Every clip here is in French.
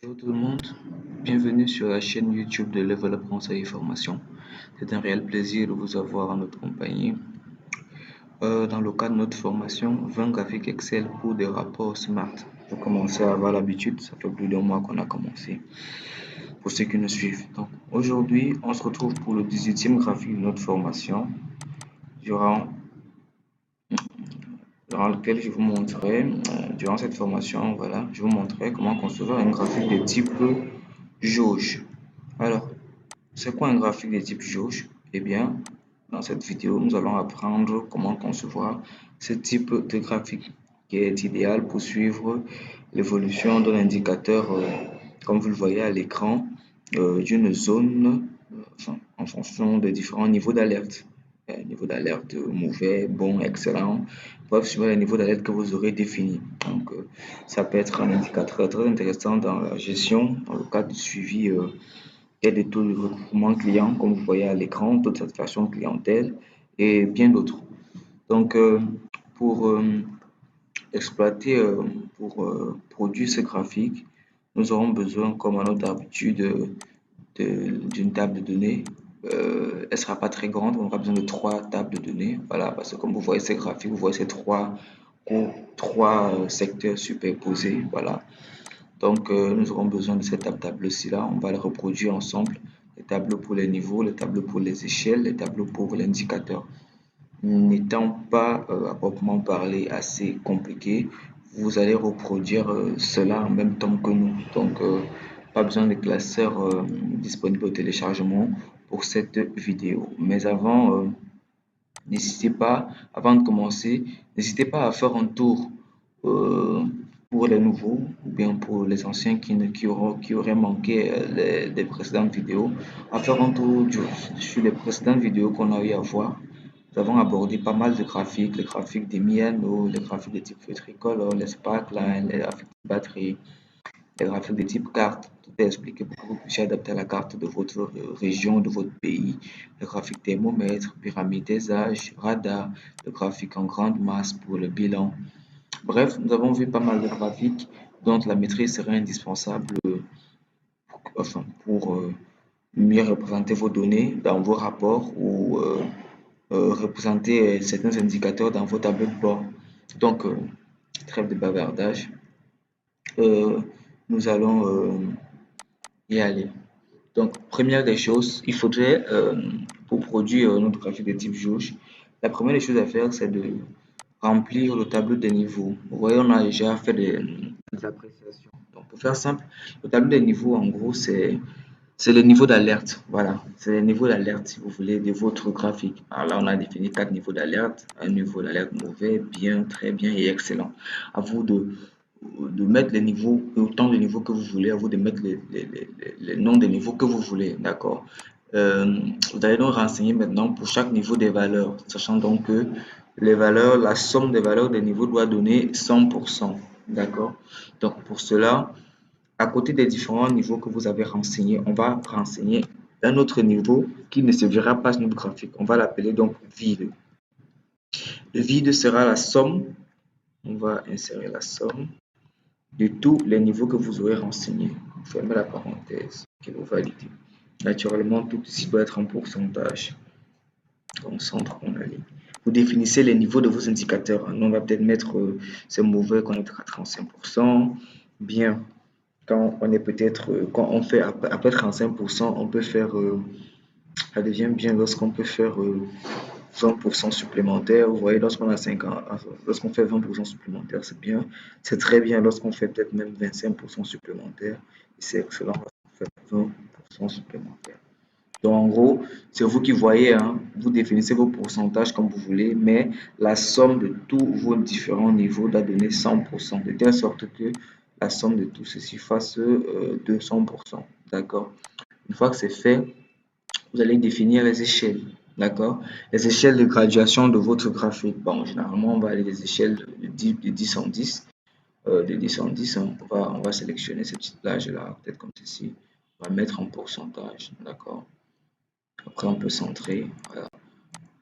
Hello tout le monde, bienvenue sur la chaîne YouTube de Level Up Conseil et Formation. C'est un réel plaisir de vous avoir en notre compagnie. Dans le cadre de notre formation, 20 graphiques Excel pour des rapports Smart. Pour commencer à avoir l'habitude, ça fait plus d'un mois qu'on a commencé. Pour ceux qui nous suivent. Donc, aujourd'hui, on se retrouve pour le 18e graphique de notre formation, durant lequel je vous montrerai, durant cette formation, voilà, je vous montrerai comment concevoir un graphique de type jauge. Alors, c'est quoi un graphique de type jauge? Eh bien, dans cette vidéo, nous allons apprendre comment concevoir ce type de graphique qui est idéal pour suivre l'évolution d'un indicateur, comme vous le voyez à l'écran, d'une zone en fonction des différents niveaux d'alerte. Niveau d'alerte mauvais, bon, excellent, bref, suivant les niveaux d'alerte que vous aurez définis. Donc, ça peut être un indicateur très intéressant dans la gestion, dans le cadre du suivi et des taux de recrutement client, comme vous voyez à l'écran, taux de satisfaction clientèle et bien d'autres. Donc, pour exploiter, produire ce graphique, nous aurons besoin, comme à notre habitude, d'une table de données. Elle ne sera pas très grande, on aura besoin de 3 tables de données. Voilà, parce que comme vous voyez ces graphiques, vous voyez ces trois secteurs superposés. Voilà. Donc, nous aurons besoin de cette tableau-ci-là. On va les reproduire ensemble. Les tableaux pour les niveaux, les tableaux pour les échelles, les tableaux pour l'indicateur. N'étant pas à proprement parler assez compliqué, vous allez reproduire cela en même temps que nous. Donc, pas besoin de classeur disponible au téléchargement pour cette vidéo. Mais avant, n'hésitez pas, avant de commencer, n'hésitez pas à faire un tour euh, pour les nouveaux ou bien pour les anciens qui auraient manqué les précédentes vidéos, à faire un tour sur les précédentes vidéos qu'on a eu à voir. Nous avons abordé pas mal de graphiques, les graphiques des Miano, les graphiques de type feu tricolore, les sparklines, les graphiques de batterie, les graphiques de type carte. Tout est expliqué pour que vous puissiez adapter à la carte de votre région, de votre pays. Le graphique thermomètre, pyramide des âges, radar, le graphique en grande masse pour le bilan. Bref, nous avons vu pas mal de graphiques dont la maîtrise serait indispensable pour mieux représenter vos données dans vos rapports ou représenter certains indicateurs dans vos tableaux de bord. Donc, trêve de bavardage. Euh, nous allons y aller. Donc, première des choses, il faudrait, pour produire notre graphique de type jauge, la première des choses à faire, c'est de remplir le tableau des niveaux. Vous voyez, on a déjà fait des appréciations. Donc, pour faire simple, le tableau des niveaux, en gros, c'est le niveau d'alerte. Voilà, c'est le niveau d'alerte, si vous voulez, de votre graphique. Alors là, on a défini 4 niveaux d'alerte. Un niveau d'alerte mauvais, bien, très bien et excellent. À vous de mettre les niveaux, autant de niveaux que vous voulez, à vous de mettre les noms des niveaux que vous voulez. D'accord. Vous allez donc renseigner maintenant pour chaque niveau des valeurs, sachant donc que les valeurs, la somme des valeurs des niveaux doit donner 100%. D'accord. Donc pour cela, à côté des différents niveaux que vous avez renseignés, on va renseigner un autre niveau qui ne se verra pas sur notre graphique. On va l'appeler donc vide. Le vide sera la somme. On va insérer la somme de tous les niveaux que vous aurez renseignés. Fermez la parenthèse que vous validez. Naturellement, tout ici doit être en pourcentage. Donc, centre, on a mis. Vous définissez les niveaux de vos indicateurs. Nous, on va peut-être mettre c'est mauvais quand on est à 35%. Bien, quand on est peut-être, quand on fait après 35%, on peut faire, ça devient bien lorsqu'on peut faire 20% supplémentaire. Vous voyez, lorsqu'on a 50, lorsqu'on fait 20% supplémentaire, c'est bien. C'est très bien lorsqu'on fait peut-être même 25% supplémentaire. C'est excellent lorsqu'on fait 20% supplémentaire. Donc, en gros, c'est vous qui voyez, hein, vous définissez vos pourcentages comme vous voulez, mais la somme de tous vos différents niveaux doit donner 100%, de telle sorte que la somme de tout ceci fasse 200%. D'accord? Une fois que c'est fait, vous allez définir les échelles. D'accord? Les échelles de graduation de votre graphique. Bon, généralement, on va aller des échelles de 10 en 10. De 10 en 10, hein. On va sélectionner cette petite plage-là, peut-être comme ceci. On va mettre en pourcentage. D'accord? Après, on peut centrer. Voilà.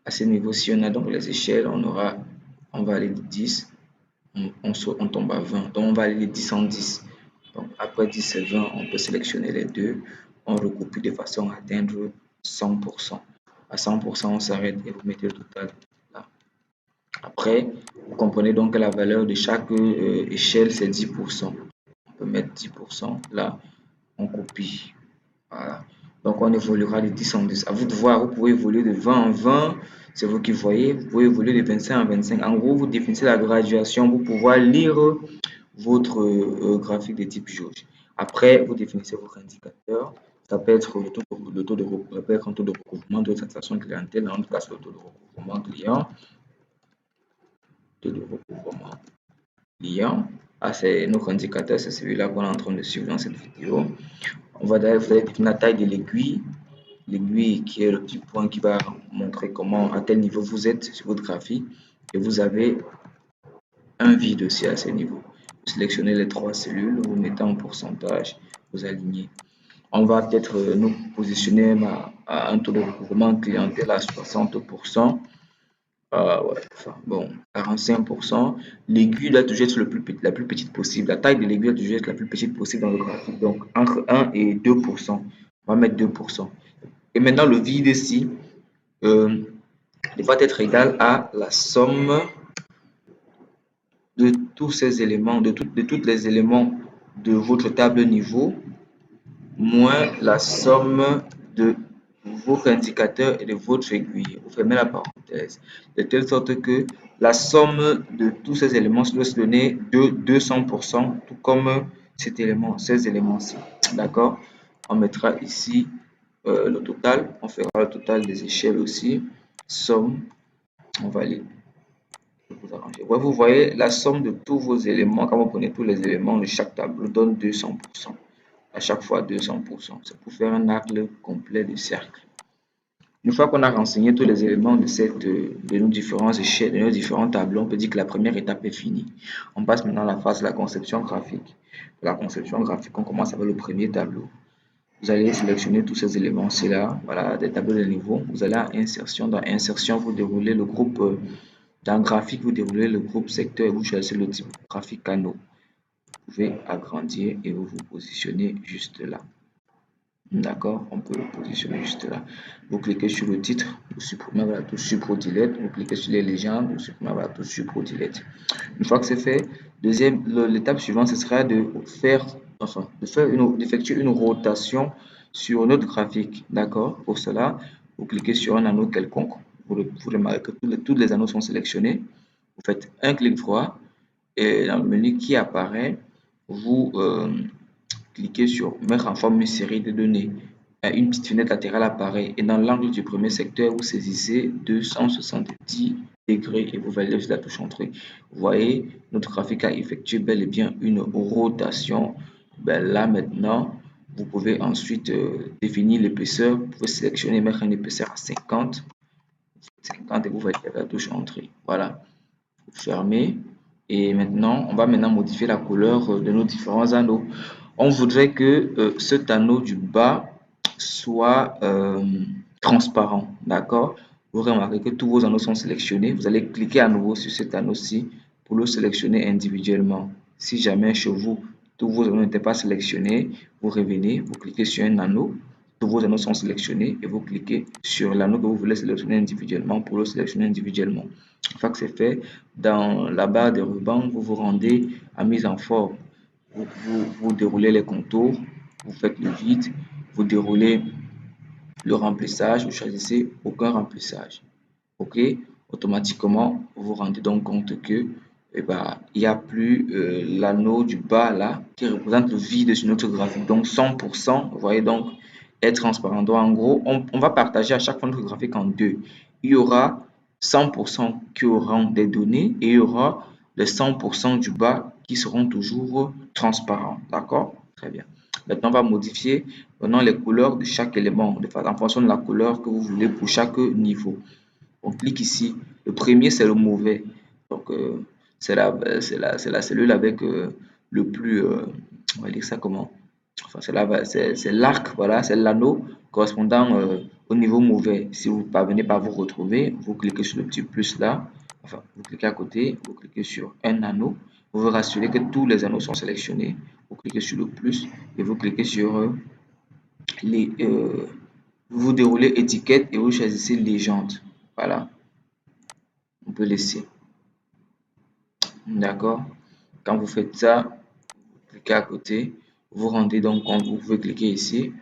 À ce niveau-ci, on a donc les échelles. On va aller de 10. On tombe à 20. Donc, on va aller de 10 en 10. Donc, après 10 et 20, on peut sélectionner les deux. On recopie de façon à atteindre 100%. À 100%, on s'arrête et vous mettez le total là. Après, vous comprenez donc que la valeur de chaque échelle, c'est 10%. On peut mettre 10% là, on copie. Voilà. Donc, on évoluera de 10 en 10. À vous de voir, vous pouvez évoluer de 20 en 20. C'est vous qui voyez. Vous pouvez évoluer de 25 en 25. En gros, vous définissez la graduation pour pouvoir lire votre graphique de type jauge. Après, vous définissez votre indicateur. Ça peut être le taux de recouvrement de satisfaction clientèle. En tout cas, c'est le taux de recouvrement client. Taux de recouvrement client. Ah, c'est notre indicateur, c'est celui-là qu'on est en train de suivre dans cette vidéo. Vous allez définir la taille de l'aiguille. L'aiguille qui est le petit point qui va montrer comment, à quel niveau vous êtes sur votre graphique. Et vous avez un vide aussi à ce niveau. Vous sélectionnez les trois cellules, vous mettez en pourcentage, vous alignez. On va peut-être nous positionner à un taux de recouvrement clientèle à 60%. Ouais, enfin, bon, 45%. L'aiguille doit toujours être la plus petite possible. La taille de l'aiguille doit toujours être la plus petite possible dans le graphique. Donc, entre 1 et 2%. On va mettre 2%. Et maintenant, le vide ici va être égal à la somme de tous ces éléments, de tous les éléments de votre table niveau, moins la somme de votre indicateur et de votre aiguille. Vous fermez la parenthèse. De telle sorte que la somme de tous ces éléments doit se donner de 200%, tout comme cet élément, ces éléments-ci. D'accord? On mettra ici le total. On fera le total des échelles aussi. Somme. On va aller vous arranger. Ouais, vous voyez, la somme de tous vos éléments, quand vous prenez tous les éléments de chaque tableau, donne 200%. À chaque fois 200%. C'est pour faire un arc complet de cercle. Une fois qu'on a renseigné tous les éléments de nos différentes échelles, de nos différents tableaux, on peut dire que la première étape est finie. On passe maintenant à la phase de la conception graphique. Pour la conception graphique, on commence avec le premier tableau. Vous allez sélectionner tous ces éléments-ci là, voilà, des tableaux de niveau. Vous allez à insertion. Dans insertion, vous déroulez le groupe, dans graphique, vous déroulez le groupe secteur et vous choisissez le type graphique canaux. Vous pouvez agrandir et vous vous positionnez juste là. D'accord, on peut le positionner juste là. Vous cliquez sur le titre, vous supprimez la touche Support Delete, vous cliquez sur les légendes, vous supprimez la touche Support Delete. Une fois que c'est fait, l'étape suivante, ce sera d'effectuer une rotation sur notre graphique. D'accord, pour cela, vous cliquez sur un anneau quelconque. Vous remarquez que tous les anneaux sont sélectionnés. Vous faites un clic droit et dans le menu qui apparaît, vous cliquez sur mettre en forme une série de données. Une petite fenêtre latérale apparaît et dans l'angle du premier secteur, vous saisissez 270 degrés et vous validez sur la touche entrée. Vous voyez, notre graphique a effectué bel et bien une rotation. Là maintenant, vous pouvez ensuite définir l'épaisseur. Vous pouvez sélectionner, mettre une épaisseur à 50 et vous validez la touche entrée. Voilà, vous fermez. Et maintenant, on va maintenant modifier la couleur de nos différents anneaux. On voudrait que cet anneau du bas soit transparent, d'accord? Vous remarquez que tous vos anneaux sont sélectionnés. Vous allez cliquer à nouveau sur cet anneau-ci pour le sélectionner individuellement. Si jamais chez vous, tous vos anneaux n'étaient pas sélectionnés, vous revenez, vous cliquez sur un anneau, tous vos anneaux sont sélectionnés et vous cliquez sur l'anneau que vous voulez sélectionner individuellement pour le sélectionner individuellement. Une fois que c'est fait, dans la barre de ruban, vous vous rendez à mise en forme. Vous déroulez les contours, vous faites le vide, vous déroulez le remplissage, vous choisissez aucun remplissage. OK? Automatiquement, vous vous rendez donc compte que il n'y a plus l'anneau du bas là qui représente le vide sur notre graphique. Donc 100%, vous voyez donc, est transparent. Donc en gros, on va partager à chaque fois notre graphique en deux. Il y aura 100% qui auront des données et il y aura les 100% du bas qui seront toujours transparents. D'accord? Très bien. Maintenant, on va modifier les couleurs de chaque élément en fonction de la couleur que vous voulez pour chaque niveau. On clique ici. Le premier, c'est le mauvais. Donc, c'est la cellule avec le plus, on va dire ça comment? Enfin, c'est l'arc, voilà, c'est l'anneau correspondant au niveau mauvais. Si vous ne parvenez pas à vous retrouver, vous cliquez sur le petit plus là. Enfin, vous cliquez à côté, vous cliquez sur un anneau. Vous vous rassurez que tous les anneaux sont sélectionnés. vous cliquez sur le plus et vous cliquez sur les vous déroulez étiquette et vous choisissez légende. Voilà, on peut laisser. D'accord. Quand vous faites ça, vous cliquez à côté, vous rendez donc compte, vous pouvez cliquer ici,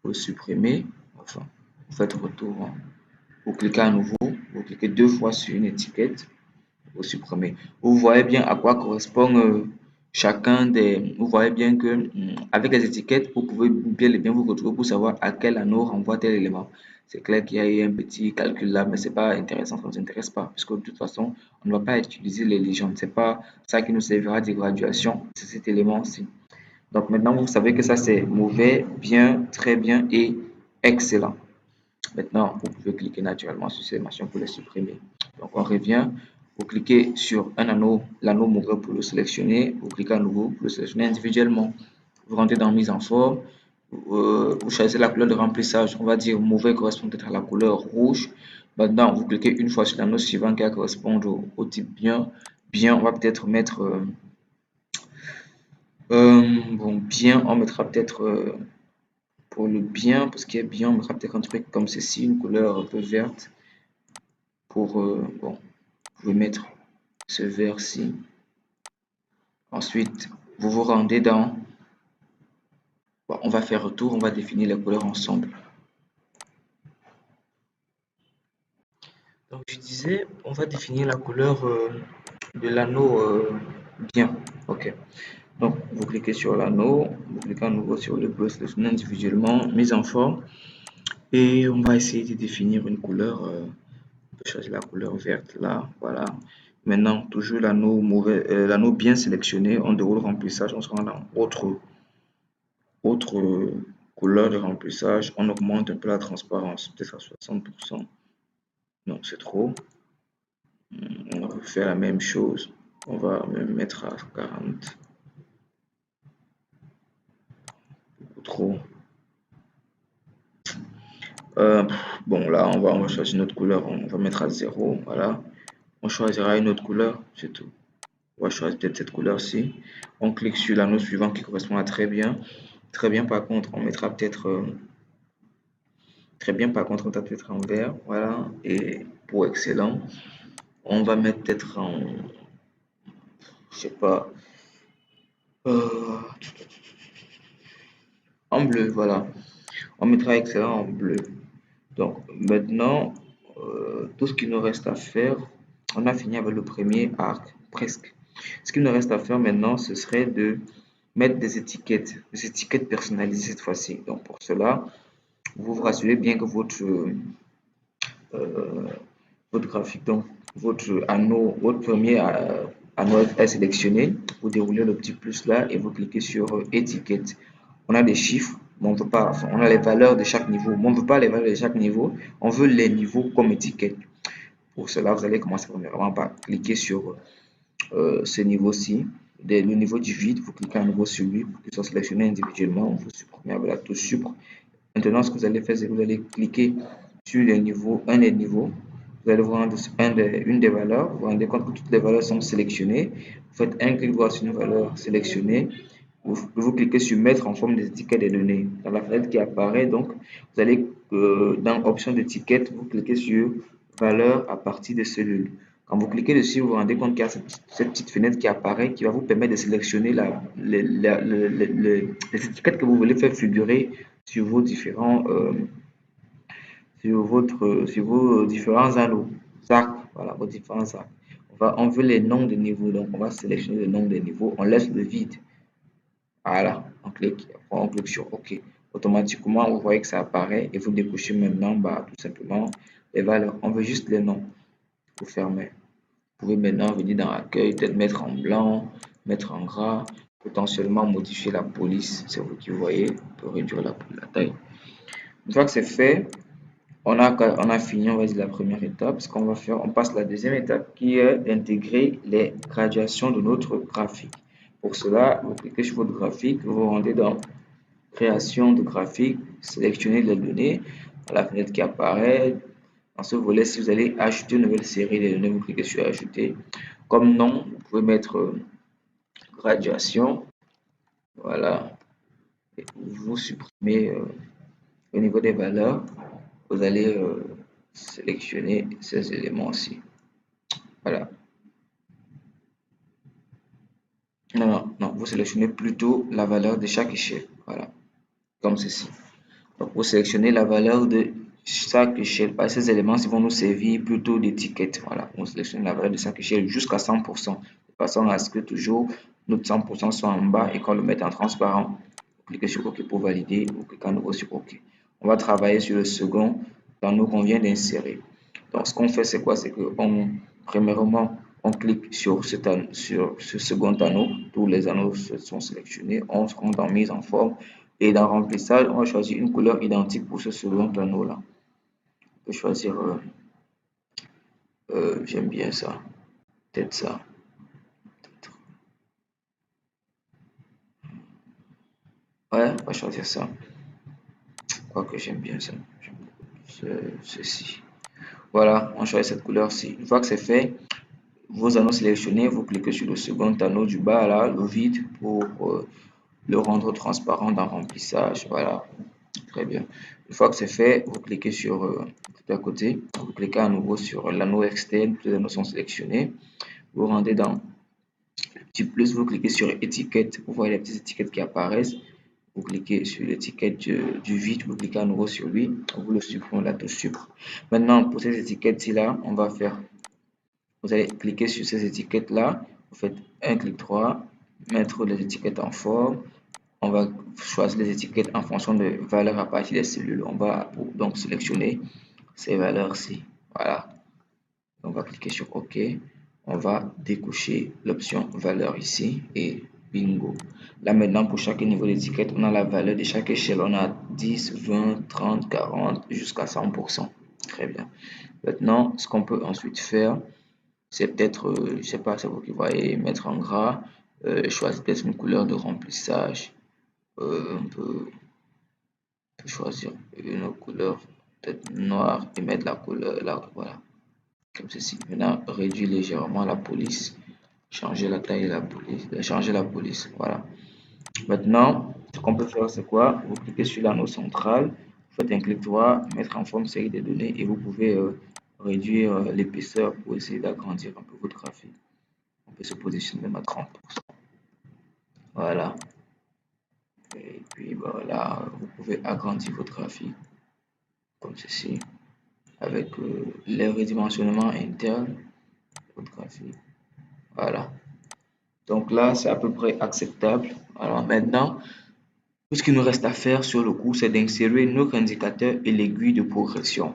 vous supprimez, enfin, vous faites retour, hein. Vous cliquez à nouveau, vous cliquez 2 fois sur une étiquette, vous supprimez. Vous voyez bien à quoi correspond chacun des. Vous voyez bien que avec les étiquettes, vous pouvez bien et bien vous retrouver pour savoir à quel anneau renvoie tel élément. C'est clair qu'il y a eu un petit calcul là, mais c'est pas intéressant, ça ne nous intéresse pas, puisque de toute façon, on ne va pas utiliser les légendes. C'est pas ça qui nous servira de graduation, c'est cet élément-ci. Donc maintenant, vous savez que ça c'est mauvais, bien, très bien et excellent. Maintenant, vous pouvez cliquer naturellement sur ces machins pour les supprimer. Donc, on revient. Vous cliquez sur un anneau, l'anneau mauvais pour le sélectionner. Vous cliquez à nouveau pour le sélectionner individuellement. Vous rentrez dans mise en forme. Vous choisissez la couleur de remplissage. On va dire mauvais correspond peut-être à la couleur rouge. Maintenant, vous cliquez une fois sur l'anneau suivant qui va correspondre au type bien. Bien, on va peut-être mettre bon, bien, on mettra peut-être pour le bien, parce qu'il y a bien, on mettra peut-être un truc comme ceci, une couleur un peu verte. Pour, bon, vous pouvez mettre ce vert-ci. Ensuite, vous vous rendez dans, bon, on va faire retour, on va définir les couleurs ensemble. Donc, je disais, on va définir la couleur de l'anneau bien. Ok. Donc, vous cliquez sur l'anneau, vous cliquez à nouveau sur le plus, le individuellement, mise en forme. Et on va essayer de définir une couleur. On peut choisir la couleur verte là. Voilà. Maintenant, toujours l'anneau mauvais, l'anneau bien sélectionné, on déroule remplissage, on se rend dans autre couleur de remplissage, on augmente un peu la transparence, peut-être à 60%. Non, c'est trop. On va faire la même chose. On va même mettre à 40. Beaucoup trop. Bon, là, on va choisir une autre couleur. On va mettre à 0. Voilà. On choisira une autre couleur, c'est tout. On va choisir peut-être cette couleur-ci. On clique sur l'anneau suivant qui correspond à très bien. Très bien, par contre, on mettra peut-être très bien, par contre, on va peut-être en vert. Voilà. Et pour excellent, on va mettre peut-être en, je sais pas, euh, en bleu. Voilà. On mettra excellent en bleu. Donc maintenant, tout ce qu'il nous reste à faire, on a fini avec le premier arc, presque. Ce qu'il nous reste à faire maintenant, ce serait de mettre des étiquettes personnalisées cette fois-ci. Donc pour cela, vous vous rassurez bien que euh, votre graphique, donc votre anneau, votre premier anneau est sélectionné. Vous déroulez le petit plus là et vous cliquez sur étiquette. On a des chiffres, mais on veut pas, enfin, on a les valeurs de chaque niveau, mais on ne veut pas les valeurs de chaque niveau, on veut les niveaux comme étiquette. Pour cela, vous allez commencer premièrement par cliquer sur ce niveau-ci, le niveau du vide, vous cliquez à nouveau sur lui pour qu'il soit sélectionné individuellement, vous supprimez avec la touche supre. Maintenant, ce que vous allez faire, c'est que vous allez cliquer sur les niveaux, un des niveaux, vous allez voir une des valeurs, vous vous rendez compte que toutes les valeurs sont sélectionnées, vous faites un clic droit sur une valeur sélectionnée, vous cliquez sur mettre en forme des étiquettes des données. Dans la fenêtre qui apparaît, donc, vous allez dans option d'étiquette, vous cliquez sur valeur à partir de cellules. Quand vous cliquez dessus, vous vous rendez compte qu'il y a cette petite fenêtre qui apparaît qui va vous permettre de sélectionner les étiquettes que vous voulez faire figurer sur vos différents sur vos différents anneaux, arcs, voilà, vos différents arcs. On veut les noms des niveaux, donc on va sélectionner le nom des niveaux, on laisse le vide. Voilà, on clique sur OK. Automatiquement, vous voyez que ça apparaît et vous décochez maintenant bah, tout simplement les valeurs. On veut juste les noms. Vous fermez. Vous pouvez maintenant venir dans l'accueil, peut-être mettre en blanc, mettre en gras, potentiellement modifier la police. C'est vous qui voyez. On peut réduire la taille. Une fois que c'est fait, on a fini, on va dire, la première étape. Ce qu'on va faire, on passe à la deuxième étape qui est d'intégrer les graduations de notre graphique. Pour cela, vous cliquez sur votre graphique, vous vous rendez dans création de graphique, sélectionnez les données, dans la fenêtre qui apparaît. Dans ce volet, si vous allez ajouter une nouvelle série de données, vous cliquez sur ajouter. Comme nom, vous pouvez mettre graduation. Voilà. Et vous supprimez au niveau des valeurs, vous allez sélectionner ces éléments-ci. Voilà. Non, non, non, vous sélectionnez plutôt la valeur de chaque échelle. Voilà, comme ceci. Donc, vous sélectionnez la valeur de chaque échelle. Parce que ces éléments vont nous servir plutôt d'étiquette. Voilà, on sélectionne la valeur de chaque échelle jusqu'à 100%. De façon à ce que toujours notre 100% soit en bas et qu'on le mette en transparent. Vous cliquez sur OK pour valider. Vous cliquez à nouveau sur OK. On va travailler sur le second panneau qu'on vient d'insérer. Donc, ce qu'on fait, c'est quoi? C'est que, premièrement, on clique sur ce second anneau. Tous les anneaux sont sélectionnés. On se rend dans mise en forme. Et dans remplissage, on va choisir une couleur identique pour ce second anneau-là. On peut choisir, j'aime bien ça. Peut-être ça. Ouais, on va choisir ça. Quoique j'aime bien ça. Ceci. Voilà, on choisit cette couleur-ci. Une fois que c'est fait, vos anneaux sélectionnés, vous cliquez sur le second anneau du bas, là, le vide, pour le rendre transparent dans remplissage. Voilà, très bien. Une fois que c'est fait, vous cliquez sur tout à côté, vous cliquez à nouveau sur l'anneau externe, tous les anneaux sont sélectionnés. Vous rendez dans le petit plus, vous cliquez sur étiquette, vous voyez les petites étiquettes qui apparaissent. Vous cliquez sur l'étiquette du vide, vous cliquez à nouveau sur lui, vous le supprimez, la touche sucre. Maintenant, pour ces étiquettes-ci-là, on va faire, vous allez cliquer sur ces étiquettes-là, vous faites un clic droit, mettre les étiquettes en forme. On va choisir les étiquettes en fonction de valeurs à partir des cellules. On va donc sélectionner ces valeurs-ci. Voilà. On va cliquer sur OK. On va décocher l'option valeur ici et bingo. Là maintenant, pour chaque niveau d'étiquette, on a la valeur de chaque échelle. On a 10, 20, 30, 40 jusqu'à 100%. Très bien. Maintenant, ce qu'on peut ensuite faire, c'est peut-être, je sais pas, c'est vous qui voyez, mettre en gras, choisir peut-être une couleur de remplissage. On peut choisir une couleur peut-être noire et mettre la couleur là, voilà, comme ceci. Maintenant, réduire légèrement la police, changer la taille de la police, changer la police, voilà. Maintenant, ce qu'on peut faire, c'est quoi? Vous cliquez sur l'anneau central, vous faites un clic droit, mettre en forme série de données et vous pouvez réduire l'épaisseur pour essayer d'agrandir un peu votre graphique. On peut se positionner même à 30%. Voilà. Et puis voilà, vous pouvez agrandir votre graphique comme ceci avec les redimensionnements internes de votre graphique. Voilà. Donc là, c'est à peu près acceptable. Alors maintenant, tout ce qu'il nous reste à faire sur le coup, c'est d'insérer notre indicateur et l'aiguille de progression.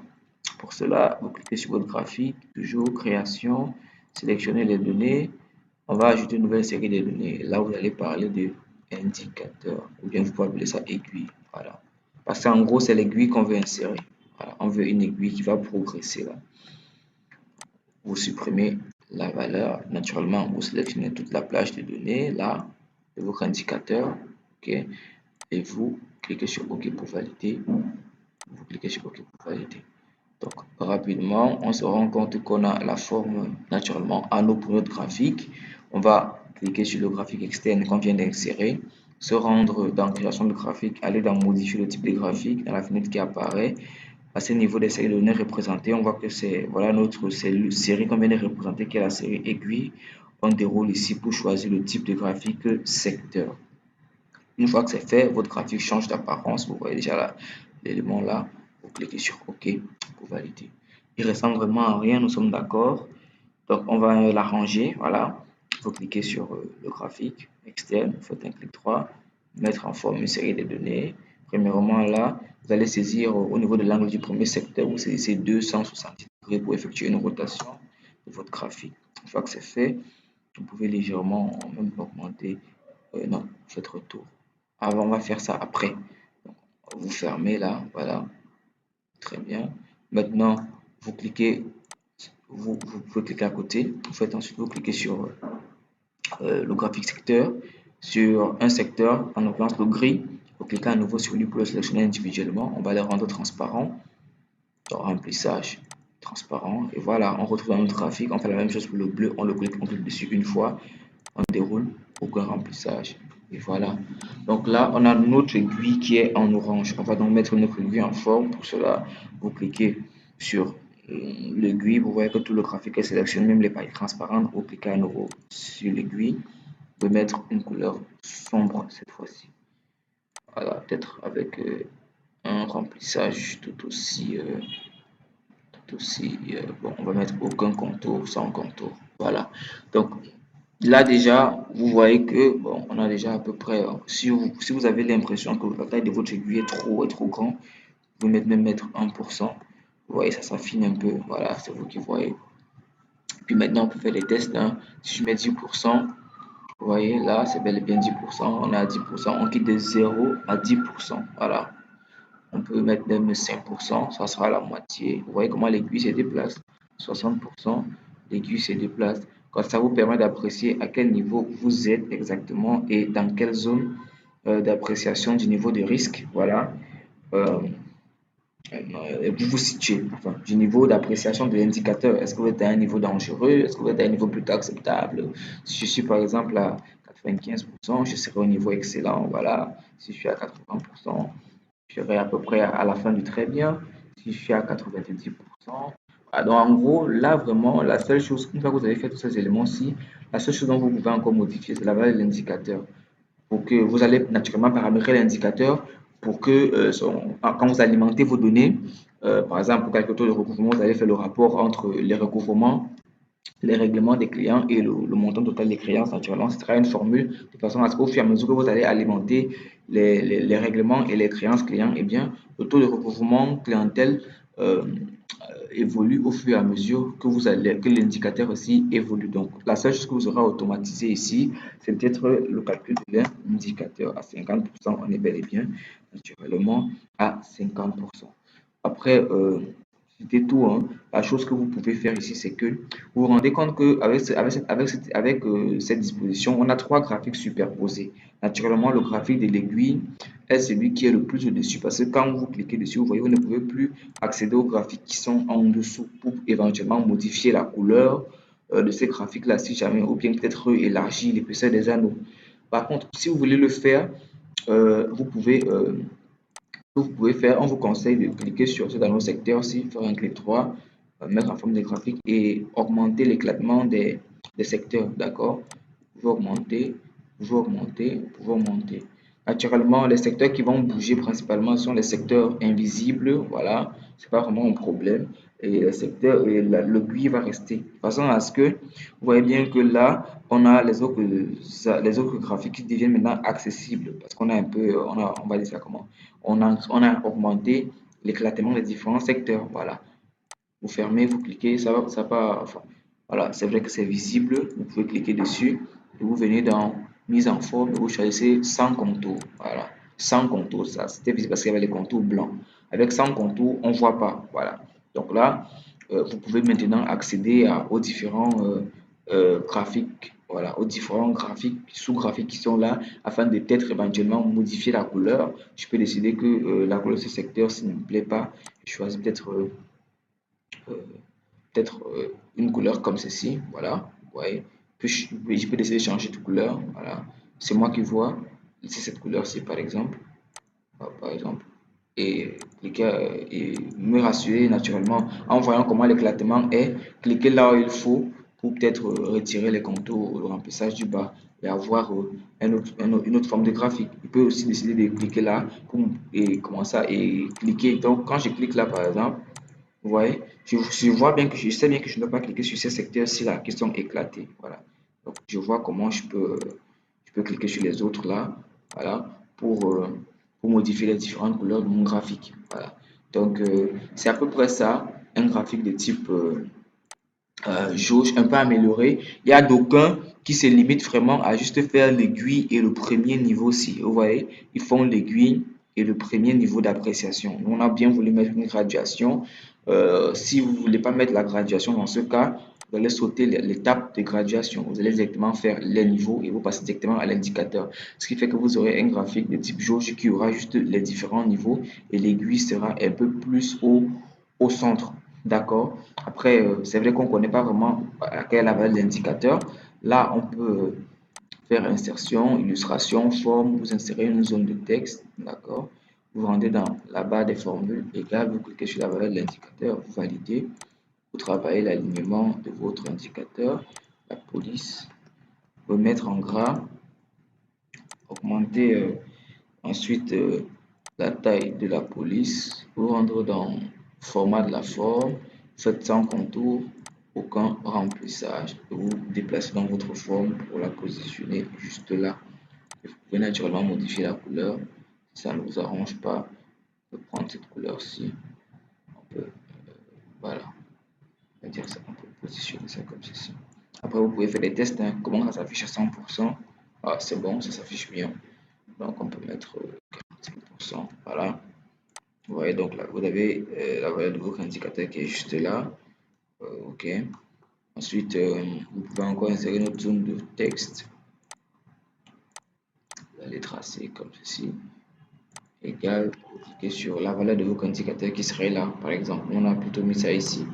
Pour cela, vous cliquez sur votre graphique, toujours création, sélectionnez les données. On va ajouter une nouvelle série de données. Là, vous allez parler de indicateur, ou bien vous pouvez appeler ça aiguille. Voilà. Parce qu'en gros, c'est l'aiguille qu'on veut insérer. Voilà. On veut une aiguille qui va progresser là. Vous supprimez la valeur. Naturellement, vous sélectionnez toute la plage de données là, de votre indicateur. OK. Et vous cliquez sur OK pour valider. Vous cliquez sur OK pour valider. Donc, rapidement, on se rend compte qu'on a la forme naturellement anneau pour notre graphique. On va cliquer sur le graphique externe qu'on vient d'insérer, se rendre dans création de graphique, aller dans modifier le type de graphique, dans la fenêtre qui apparaît. À ce niveau des séries de données représentées, on voit que c'est voilà notre série qu'on vient de représenter, qui est la série aiguille. On déroule ici pour choisir le type de graphique secteur. Une fois que c'est fait, votre graphique change d'apparence. Vous voyez déjà l'élément là. Vous cliquez sur OK pour valider. Il ressemble vraiment à rien, nous sommes d'accord. Donc, on va l'arranger. Voilà. Vous cliquez sur le graphique externe. Vous faites un clic droit. Mettre en forme une série de données. Premièrement, là, vous allez saisir au niveau de l'angle du premier secteur. Vous saisissez 270 degrés pour effectuer une rotation de votre graphique. Une fois que c'est fait, vous pouvez légèrement même augmenter. Non, faites retour. On va faire ça après. Donc, vous fermez là, voilà, très bien. Maintenant, vous cliquez, vous pouvez cliquer à côté. Vous faites ensuite, vous cliquez sur le graphique secteur, sur un secteur, en l'occurrence le gris. Vous cliquez à nouveau sur lui pour le sélectionner individuellement. On va les rendre transparents. Remplissage transparent. Et voilà, on retrouve dans notre graphique. On fait la même chose pour le bleu. On clique dessus une fois. On déroule, aucun remplissage. Et voilà. Donc là, on a notre aiguille qui est en orange. On va donc mettre notre aiguille en forme. Pour cela, vous cliquez sur l'aiguille. Vous voyez que tout le graphique est sélectionné, même les pailles transparentes. Vous cliquez à nouveau sur l'aiguille. Vous pouvez mettre une couleur sombre cette fois-ci. Voilà, peut-être avec un remplissage bon, on va mettre aucun contour, sans contour. Voilà. Donc là déjà, vous voyez que bon, on a déjà à peu près. Si vous avez l'impression que la taille de votre aiguille est trop grand, vous pouvez même mettre 1%. Vous voyez, ça s'affine un peu. Voilà, c'est vous qui voyez. Puis maintenant, on peut faire des tests, hein. Si je mets 10%, vous voyez, là, c'est bel et bien 10%. On est à 10%. On quitte de 0 à 10%. Voilà. On peut mettre même 5%, ça sera la moitié. Vous voyez comment l'aiguille se déplace. 60%, l'aiguille se déplace. Comme ça vous permet d'apprécier à quel niveau vous êtes exactement et dans quelle zone d'appréciation du niveau de risque. Voilà. Euh, vous vous situez, enfin, du niveau d'appréciation de l'indicateur. Est-ce que vous êtes à un niveau dangereux? Est-ce que vous êtes à un niveau plutôt acceptable? Si je suis par exemple à 95%, je serai au niveau excellent. Voilà. Si je suis à 80%, je serai à peu près à la fin du très bien. Si je suis à 90%. Ah, donc en gros, là vraiment, la seule chose, une fois que vous avez fait tous ces éléments-ci, la seule chose dont vous pouvez encore modifier, c'est la valeur de l'indicateur. Pour que vous allez naturellement paramétrer l'indicateur pour que quand vous alimentez vos données, par exemple pour calculer le taux de recouvrement, vous allez faire le rapport entre les recouvrements, les règlements des clients et le montant total des créances. Naturellement, ce sera une formule de façon à ce qu'au fur et à mesure que vous allez alimenter les règlements et les créances clients, eh bien, le taux de recouvrement clientèle évolue au fur et à mesure que vous allez, que l'indicateur aussi évolue. Donc, la seule chose que vous aurez automatisé ici, c'est peut-être le calcul de l'indicateur à 50%. On est bel et bien naturellement à 50%. Après, c'était tout, hein. La chose que vous pouvez faire ici, c'est que vous vous rendez compte qu'avec cette disposition, on a trois graphiques superposés. Naturellement, le graphique de l'aiguille est celui qui est le plus au-dessus parce que quand vous cliquez dessus, vous voyez, vous ne pouvez plus accéder aux graphiques qui sont en dessous pour éventuellement modifier la couleur de ces graphiques-là si jamais, ou bien peut-être élargir l'épaisseur des anneaux. Par contre, si vous voulez le faire, vous pouvez faire, on vous conseille de cliquer sur ce dans le secteur, si faire un clic droit, mettre en forme de graphique et augmenter l'éclatement des secteurs, d'accord? Vous pouvez augmenter, vous pouvez augmenter, vous pouvez augmenter. Naturellement, les secteurs qui vont bouger principalement sont les secteurs invisibles, voilà, c'est pas vraiment un problème. Et les secteurs, et le gris va rester. De façon à ce que, vous voyez bien que là, on a les autres graphiques qui deviennent maintenant accessibles parce qu'on a un peu, on va dire ça comment? On a augmenté l'éclatement des différents secteurs. Voilà. Vous fermez, vous cliquez, ça va, enfin, voilà, c'est vrai que c'est visible. Vous pouvez cliquer dessus et vous venez dans mise en forme et vous choisissez sans contour. Voilà. Sans contour, ça c'était visible parce qu'il y avait les contours blancs. Avec sans contour, on ne voit pas. Voilà. Donc là, vous pouvez maintenant accéder aux différents graphiques, voilà, aux différents graphiques, sous-graphiques qui sont là afin de peut-être éventuellement modifier la couleur. Je peux décider que la couleur de ce secteur, s'il ne me plaît pas, je choisis euh, une couleur comme ceci, voilà, vous voyez. Puis je peux décider de changer de couleur, voilà. C'est moi qui vois, c'est cette couleur-ci par exemple, par exemple et cliquer et me rassurer naturellement en voyant comment l'éclatement est. Cliquer là où il faut pour peut-être retirer les contours ou le remplissage du bas et avoir une autre forme de graphique. Il peut aussi décider de cliquer là et commencer et cliquer. Donc quand je clique là par exemple, vous voyez, je vois bien que je sais bien que je ne dois pas cliquer sur ces secteurs-ci là qui sont éclatés. Voilà. Donc je vois comment je peux cliquer sur les autres là. Voilà. Pour modifier les différentes couleurs de mon graphique. Voilà. Donc c'est à peu près ça, un graphique de type jauge un peu amélioré. Il y a d'aucuns qui se limitent vraiment à juste faire l'aiguille et le premier niveau ci. Vous voyez, ils font l'aiguille et le premier niveau d'appréciation. On a bien voulu mettre une graduation. Si vous ne voulez pas mettre la graduation dans ce cas, vous allez sauter l'étape de graduation. Vous allez directement faire les niveaux et vous passez directement à l'indicateur. Ce qui fait que vous aurez un graphique de type jauge qui aura juste les différents niveaux et l'aiguille sera un peu plus au centre. D'accord? Après, c'est vrai qu'on ne connaît pas vraiment à quelle est la valeur de l'indicateur. Là, on peut faire insertion, illustration, forme, vous insérez une zone de texte, d'accord? Vous rendez dans la barre des formules égale, vous cliquez sur la valeur de l'indicateur, vous validez, vous travaillez l'alignement de votre indicateur, la police, vous mettre en gras, augmenter ensuite la taille de la police, vous rendre dans format de la forme, faites sans contour, aucun remplissage, vous déplacez dans votre forme pour la positionner juste là. Vous pouvez naturellement modifier la couleur. Si ça ne vous arrange pas, on peut prendre cette couleur-ci. On peut, voilà, on va dire ça, on peut positionner ça comme ceci. Après, vous pouvez faire des tests, hein, comment ça s'affiche à 100%. Ah, c'est bon, ça s'affiche bien. Donc, on peut mettre 45%. Voilà. Vous voyez, donc là, vous avez la valeur de votre indicateur qui est juste là. OK. Ensuite, vous pouvez encore insérer notre zone de texte. Vous allez tracer comme ceci. Égal, vous cliquez sur la valeur de votre indicateur qui serait là. Par exemple, on a plutôt mis ça ici.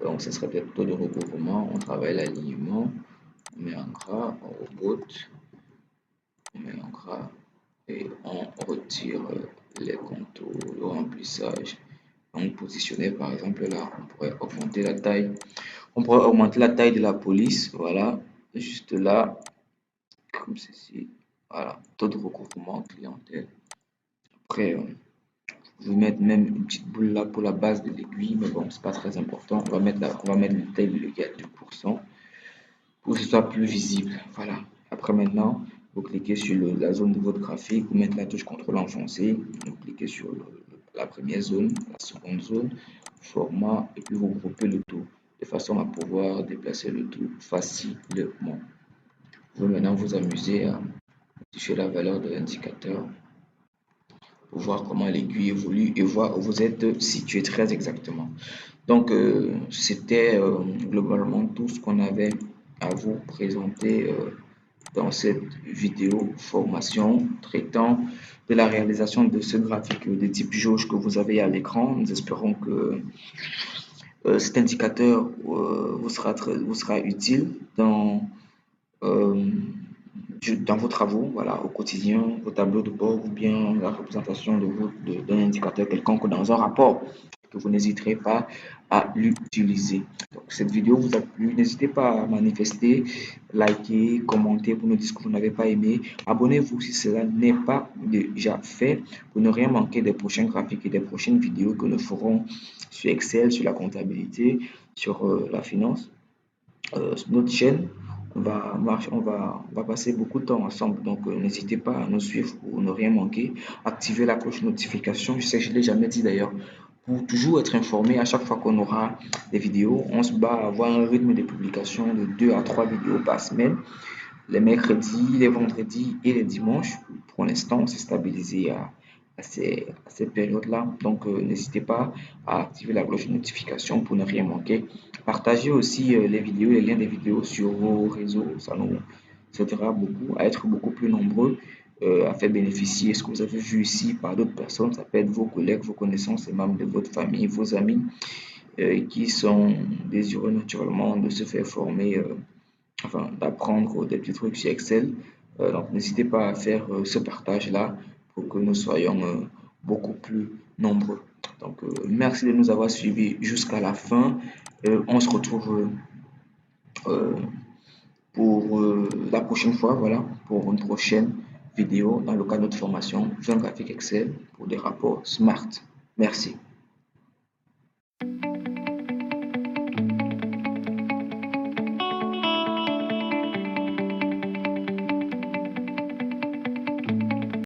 Donc, ce serait peut-être taux de recouvrement. On travaille l'alignement. On met en gras, on reboot. On met en gras et on retire les contours, le remplissage. Donc, positionner par exemple là, on pourrait augmenter la taille. On pourrait augmenter la taille de la police. Voilà, juste là, comme ceci. Voilà, taux de recouvrement clientèle. Après, je vais mettre même une petite boule là pour la base de l'aiguille, mais bon, c'est pas très important. On va mettre le taille de l'aiguille à 2% pour que ce soit plus visible. Voilà. Après maintenant, vous cliquez sur la zone de votre graphique, vous mettez la touche contrôle enfoncé, vous cliquez sur la première zone, la seconde zone, format, et puis vous groupez le tout de façon à pouvoir déplacer le tout facilement. Vous pouvez maintenant vous amuser à modifier la valeur de l'indicateur pour voir comment l'aiguille évolue et voir où vous êtes situé très exactement. Donc, c'était globalement tout ce qu'on avait à vous présenter dans cette vidéo formation traitant de la réalisation de ce graphique de type jauge que vous avez à l'écran. Nous espérons que cet indicateur vous sera utile euh, dans vos travaux, voilà, au quotidien, vos tableaux de bord ou bien la représentation d'un indicateur quelconque dans un rapport, que vous n'hésiterez pas à l'utiliser. Donc, cette vidéo vous a plu, n'hésitez pas à manifester, liker, commenter pour nous dire ce que vous n'avez pas aimé. Abonnez-vous si cela n'est pas déjà fait pour ne rien manquer des prochains graphiques et des prochaines vidéos que nous ferons sur Excel, sur la comptabilité, sur la finance. Sur notre chaîne. On va passer beaucoup de temps ensemble. Donc, n'hésitez pas à nous suivre pour ne rien manquer. Activez la cloche de notification. Je sais que je ne l'ai jamais dit d'ailleurs. Pour toujours être informé à chaque fois qu'on aura des vidéos, on se bat à avoir un rythme de publication de 2 à 3 vidéos par semaine. Les mercredis, les vendredis et les dimanches. Pour l'instant, on s'est stabilisé à ces périodes-là. Donc, n'hésitez pas à activer la cloche de notification pour ne rien manquer. Partagez aussi les vidéos, les liens des vidéos sur vos réseaux. Ça nous aidera beaucoup à être beaucoup plus nombreux, à faire bénéficier ce que vous avez vu ici par d'autres personnes. Ça peut être vos collègues, vos connaissances et membres de votre famille, vos amis qui sont désireux naturellement de se faire former, enfin d'apprendre des petits trucs sur Excel. Donc, n'hésitez pas à faire ce partage-là pour que nous soyons beaucoup plus nombreux. Donc, merci de nous avoir suivis jusqu'à la fin. On se retrouve pour la prochaine fois, voilà, pour une prochaine vidéo dans le cadre de notre formation, un graphique Excel pour des rapports Smart. Merci.